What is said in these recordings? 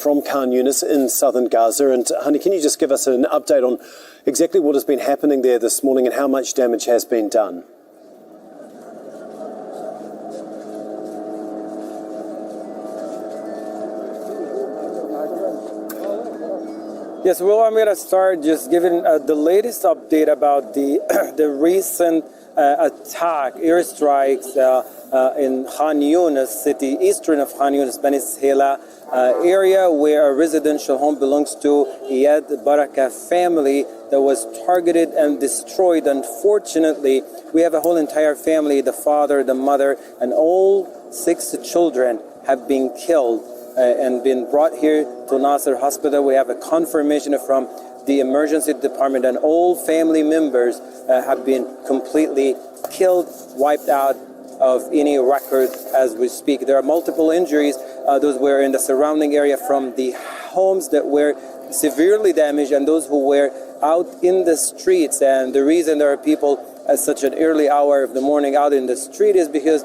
From Khan Yunis in southern Gaza. And honey, can you just give us an update on exactly what has been happening there this morning and how much damage has been done? Yes, well, I'm going to start just giving the latest update about the the recent attack, airstrikes in Khan Yunis city, eastern of Khan Yunis, Bani Sahela area, where a residential home belongs to Iyad Baraka family that was targeted and destroyed. Unfortunately, we have a whole entire family, the father, the mother, and all 6 children have been killed and been brought here to Quds Hospital. We have a confirmation from the emergency department, and all family members have been completely killed, wiped out of any record as we speak. There are multiple injuries. Those were in the surrounding area from the homes that were severely damaged and those who were out in the streets. And the reason there are people at such an early hour of the morning out in the street is because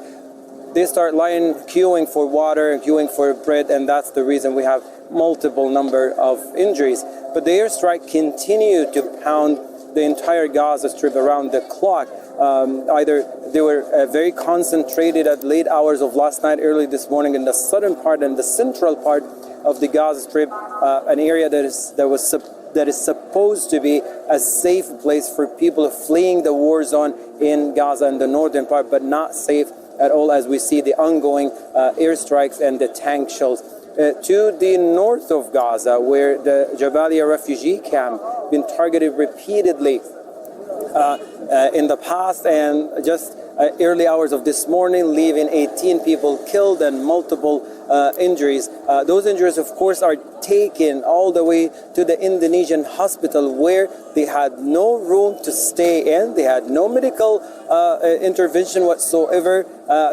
they start queuing for water and queuing for bread, and that's the reason we have multiple number of injuries. But the airstrike continued to pound the entire Gaza Strip around the clock. Either they were very concentrated at late hours of last night, early this morning in the southern part and the central part of the Gaza Strip, an area that is supposed to be a safe place for people fleeing the war zone in Gaza in the northern part, but not safe at all as we see the ongoing airstrikes and the tank shells. To the north of Gaza, where the Jabalia refugee camp been targeted repeatedly in the past, and just early hours of this morning, leaving 18 people killed and multiple injuries. Those injuries, of course, are taken all the way to the Indonesian hospital, where they had no room to stay in. They had no medical intervention whatsoever.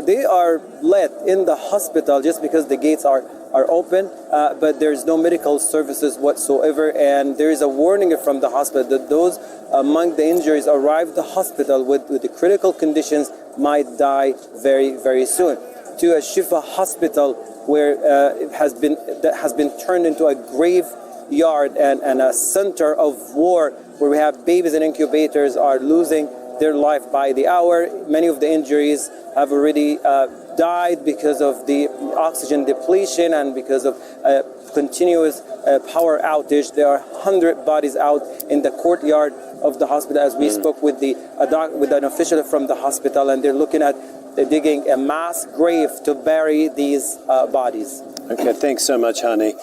They are let in the hospital just because the gates are open, but there's no medical services whatsoever. And there is a warning from the hospital that those among the injuries arrive the hospital with the critical conditions might die very, very soon. To a Shifa hospital, where that has been turned into a graveyard and a center of war, where we have babies and incubators are losing their life by the hour. Many of the injuries have already died because of the oxygen depletion and because of continuous power outage. There are 100 bodies out in the courtyard of the hospital as we spoke with an official from the hospital, and they're looking at digging a mass grave to bury these bodies. Okay, thanks so much, honey.